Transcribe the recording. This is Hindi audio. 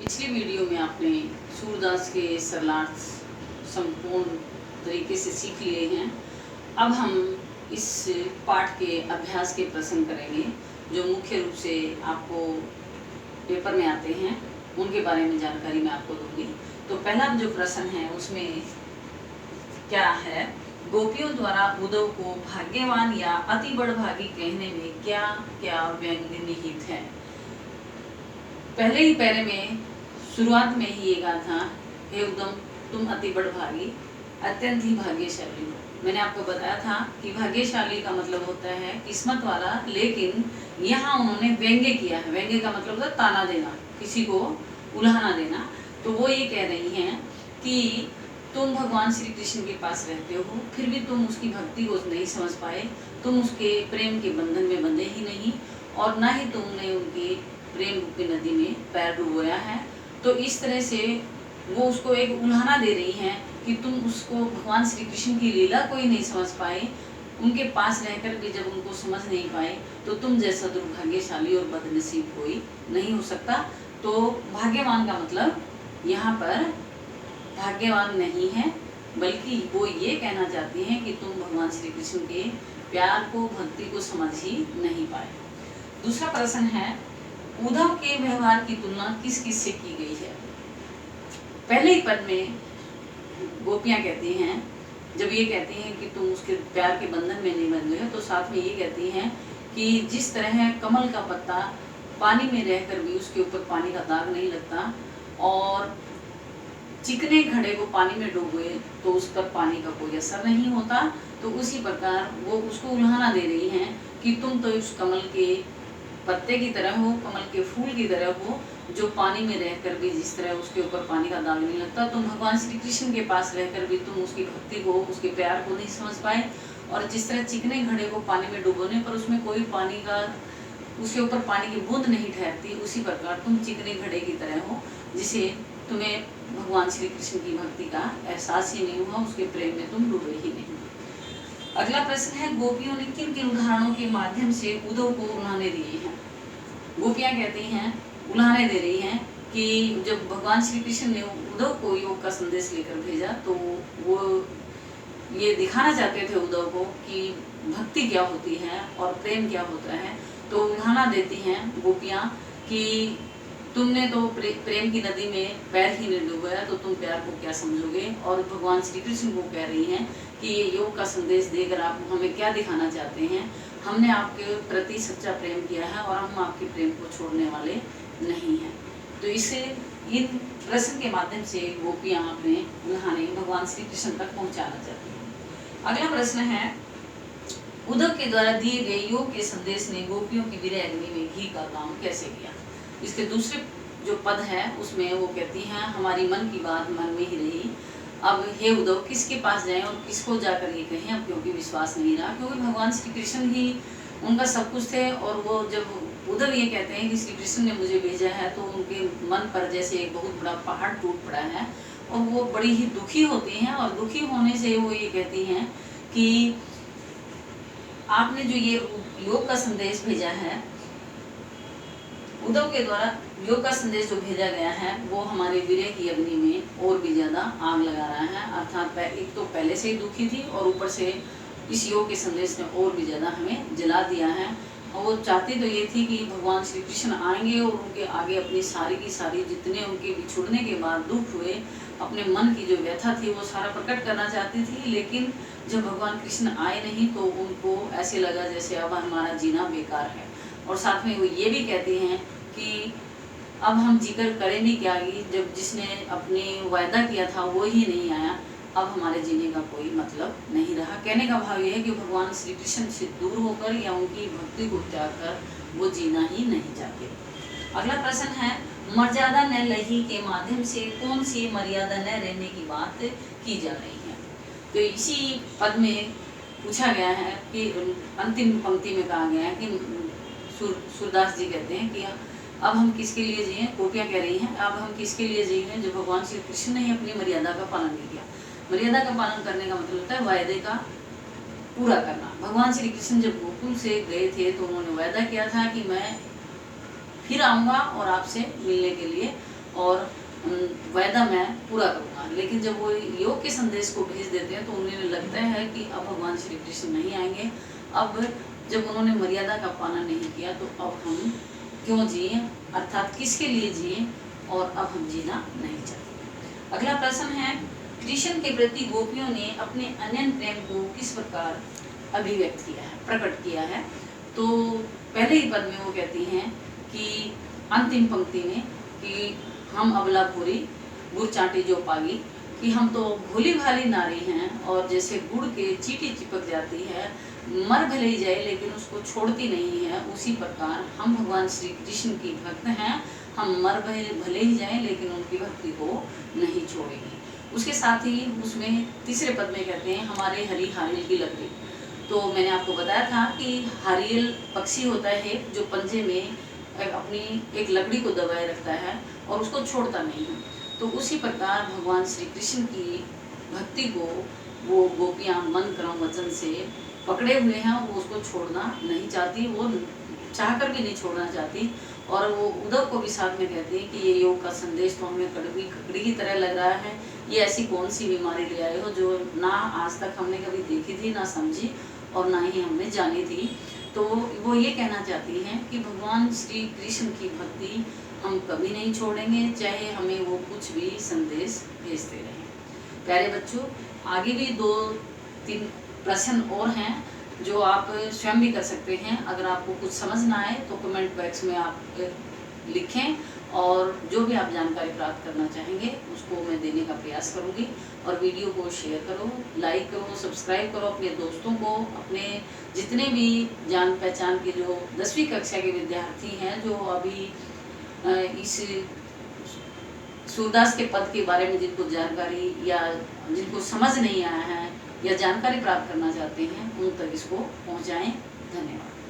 पिछली वीडियो में आपने सूरदास के सरलार्थ संपूर्ण तरीके से सीख लिए हैं। अब हम इस पाठ के अभ्यास के प्रश्न करेंगे जो मुख्य रूप से आपको पेपर में आते हैं, उनके बारे में जानकारी मैं आपको दूंगी। तो पहला जो प्रश्न है उसमें क्या है, गोपियों द्वारा उद्धव को भाग्यवान या अति बड़भागी कहने में क्या क्या व्यंग्य निहित है। पहले ही पैरे में शुरुआत में ही ये कहा था, हे उद्धव तुम अति बड़भागी अत्यंत ही भाग्यशाली हो। मैंने आपको बताया था कि भाग्यशाली का मतलब होता है किस्मत वाला, लेकिन यहाँ उन्होंने व्यंग्य किया है। व्यंग्य का मतलब होता है ताना देना, किसी को उल्हाना देना। तो वो ये कह रही हैं कि तुम भगवान श्री कृष्ण के पास रहते हो, फिर भी तुम उसकी भक्ति को नहीं समझ पाए, तुम उसके प्रेम के बंधन में बंधे ही नहीं, और ना ही तुमने उनके प्रेम रूपी नदी में पैर डुबोया है। तो इस तरह से वो उसको एक उल्हाना दे रही हैं कि तुम उसको भगवान श्री कृष्ण की लीला को ही नहीं समझ पाए, उनके पास रहकर भी जब उनको समझ नहीं पाए, तो तुम जैसा दुर्भाग्यशाली और बदनसीब कोई नहीं हो सकता। तो भाग्यवान का मतलब यहाँ पर भाग्यवान नहीं है, बल्कि वो ये कहना चाहती हैं कि तुम भगवान श्री कृष्ण के प्यार को, भक्ति को समझ ही नहीं पाए। दूसरा प्रश्न है, उद्धव के व्यवहार की तुलना किस किस से की गई है। पहले ही पद में गोपियां कहती हैं, जब ये कहती हैं कि तुम उसके प्यार के बंधन में नहीं बंधे हो, तो साथ में ये कहती हैं कि जिस तरह कमल का पत्ता पानी में रहकर भी उसके ऊपर पानी का दाग नहीं लगता, और चिकने घड़े को पानी में डूबे तो उस पर पानी का कोई असर नहीं होता, तो उसी प्रकार वो उसको उल्हाना दे रही हैं कि तुम तो उस कमल के पत्ते की तरह हो, कमल के फूल की तरह हो, जो पानी में रहकर भी जिस तरह उसके ऊपर पानी का दाग नहीं लगता, तुम भगवान श्री कृष्ण के पास रहकर भी तुम उसकी भक्ति को, उसके प्यार को नहीं समझ पाए, और जिस तरह चिकने घड़े को पानी में डुबोने पर उसमें कोई पानी का, उसके ऊपर पानी की बूंद नहीं ठहरती, उसी प्रकार तुम चिकने घड़े की तरह हो, जिसे तुम्हें भगवान श्री कृष्ण की भक्ति का एहसास ही नहीं हुआ, उसके प्रेम में तुम डूबे ही नहीं। अगला प्रश्न है, गोपियों ने किन किन उदाहरणों के माध्यम से उद्धव को उल्हाने दिए हैं। गोपियां कहती हैं, उल्हाने दे रही हैं कि जब भगवान श्री कृष्ण ने उद्धव को योग का संदेश लेकर भेजा, तो वो ये दिखाना चाहते थे उद्धव को कि भक्ति क्या होती है और प्रेम क्या होता है। तो उल्हाना देती हैं गोपियां कि तुमने तो प्रेम की नदी में पैर ही नहीं डुबाया, तो तुम प्यार को क्या समझोगे। और भगवान श्री कृष्ण को कह रही हैं कि ये योग का संदेश देकर आप हमें क्या दिखाना चाहते हैं, हमने आपके प्रति सच्चा प्रेम किया है और हम आपके प्रेम को छोड़ने वाले नहीं हैं। तो इसे इन प्रश्न के माध्यम से गोपियां अपने उल्हाने भगवान श्री कृष्ण तक पहुंचाना चाहती हैं। अगला प्रश्न है, उद्धव के द्वारा दिए गए योग के संदेश ने गोपियों की विरह अग्नि में घी का काम कैसे किया। इसके दूसरे जो पद है उसमें वो कहती हैं, हमारी मन की बात मन में ही रही, अब हे उद्धव किसके पास जाएं और किसको जाकर ये कहें, अब क्योंकि विश्वास नहीं रहा, क्योंकि भगवान श्री कृष्ण ही उनका सब कुछ थे। और वो जब उद्धव ये कहते हैं कि श्री कृष्ण ने मुझे भेजा है, तो उनके मन पर जैसे एक बहुत बड़ा पहाड़ टूट पड़ा है, और वो बड़ी ही दुखी होती हैं। और दुखी होने से वो ये कहती हैं कि आपने जो ये योग का संदेश भेजा है, उद्धव के द्वारा योग का संदेश जो भेजा गया है, वो हमारे विरह की अग्नि में और भी ज्यादा आग लगा रहा है। अर्थात एक तो पहले से ही दुखी थी, और ऊपर से इस योग के संदेश ने और भी ज्यादा हमें जला दिया है। और वो चाहती तो ये थी कि भगवान श्री कृष्ण आएंगे और उनके आगे अपनी सारी की सारी जितने उनके बिछुड़ने के बाद दुख हुए, अपने मन की जो व्यथा थी वो सारा प्रकट करना चाहती थी। लेकिन जब भगवान कृष्ण आए नहीं, तो उनको ऐसे लगा जैसे अब हमारा जीना बेकार है। और साथ में वो ये भी कहते हैं कि अब हम जिक्र करें भी क्या, जब जिसने अपने वायदा किया था वो ही नहीं आया, अब हमारे जीने का कोई मतलब नहीं रहा। कहने का भाव यह है कि भगवान श्री कृष्ण से दूर होकर या उनकी भक्ति को त्याग कर वो जीना ही नहीं चाहते। अगला प्रश्न है, मर्यादा न लही के माध्यम से कौन सी मर्यादा न रहने की बात की जा रही है। तो इसी पद में पूछा गया है कि अंतिम पंक्ति में कहा गया है कि सूरदास जी कहते हैं कि अब हम किसके लिए जिए। गोपियां कह रही हैं, अब हम किसके लिए जिए जो भगवान श्री कृष्ण ने अपनी मर्यादा का पालन नहीं किया। मर्यादा का पालन करने का मतलब होता है वायदे का पूरा करना। भगवान श्री कृष्ण जब गोकुल से गए थे, तो उन्होंने वायदा किया था कि मैं फिर आऊँगा और आपसे मिलने के लिए, और वायदा मैं पूरा करूँगा। लेकिन जब वो योग के संदेश को भेज देते हैं तो उन्हें लगता है कि अब भगवान श्री कृष्ण नहीं आएंगे। अब जब उन्होंने मर्यादा का पालन नहीं किया तो अब हम क्यों जिए, अर्थात किसके लिए जिए, और अब हम जीना नहीं चाहते। अगला प्रश्न है, कृष्ण के प्रति गोपियों ने अपने अनन्य प्रेम को किस प्रकार अभिव्यक्त किया है, प्रकट किया है। तो पहले ही पद में वो कहती हैं कि अंतिम पंक्ति में कि हम अबला भूरी गुड़ चाटी जो पागी, कि हम तो भोली भाली नारी हैं और जैसे गुड़ के चीटी चिपक जाती है, मर भले ही जाए लेकिन उसको छोड़ती नहीं है, उसी प्रकार हम भगवान श्री कृष्ण की भक्त हैं। हम मर भले ही जाएं लेकिन उनकी भक्ति को नहीं छोड़ेंगे। उसके साथ ही उसमें तीसरे पद में कहते हैं, हमारे हरी हारियल की लकड़ी। तो मैंने आपको बताया था कि हारियल पक्षी होता है जो पंजे में अपनी एक लकड़ी को दबाए रखता है और उसको छोड़ता नहीं है। तो उसी प्रकार भगवान श्री कृष्ण की भक्ति को वो गोपियाँ मन कर्म वचन से पकड़े हुए हैं, वो उसको छोड़ना नहीं चाहती, वो चाह कर भी नहीं छोड़ना चाहती। और वो उद्धव को भी साथ में कहती है कि ये योग का संदेश तो हमें कड़वी की तरह लग रहा है। ये ऐसी कौन सी बीमारी ले आए हो जो ना आज तक हमने कभी देखी थी, ना समझी और ना ही हमने जानी थी। तो वो ये कहना चाहती हैं कि भगवान श्री कृष्ण की भक्ति हम कभी नहीं छोड़ेंगे, चाहे हमें वो कुछ भी संदेश भेजते रहें। प्यारे बच्चों, आगे भी 2-3 प्रश्न और हैं जो आप स्वयं भी कर सकते हैं। अगर आपको कुछ समझ ना आए तो कमेंट बॉक्स में आप लिखें और जो भी आप जानकारी प्राप्त करना चाहेंगे उसको मैं देने का प्रयास करूंगी। और वीडियो को शेयर करो, लाइक करो, सब्सक्राइब करो अपने दोस्तों को, अपने जितने भी जान पहचान के जो 10वीं कक्षा के विद्यार्थी हैं जो अभी इस सूरदास के पद के बारे में जिनको जानकारी या जिनको समझ नहीं आया है या जानकारी प्राप्त करना चाहते हैं, उन तक इसको पहुंचाएं। धन्यवाद।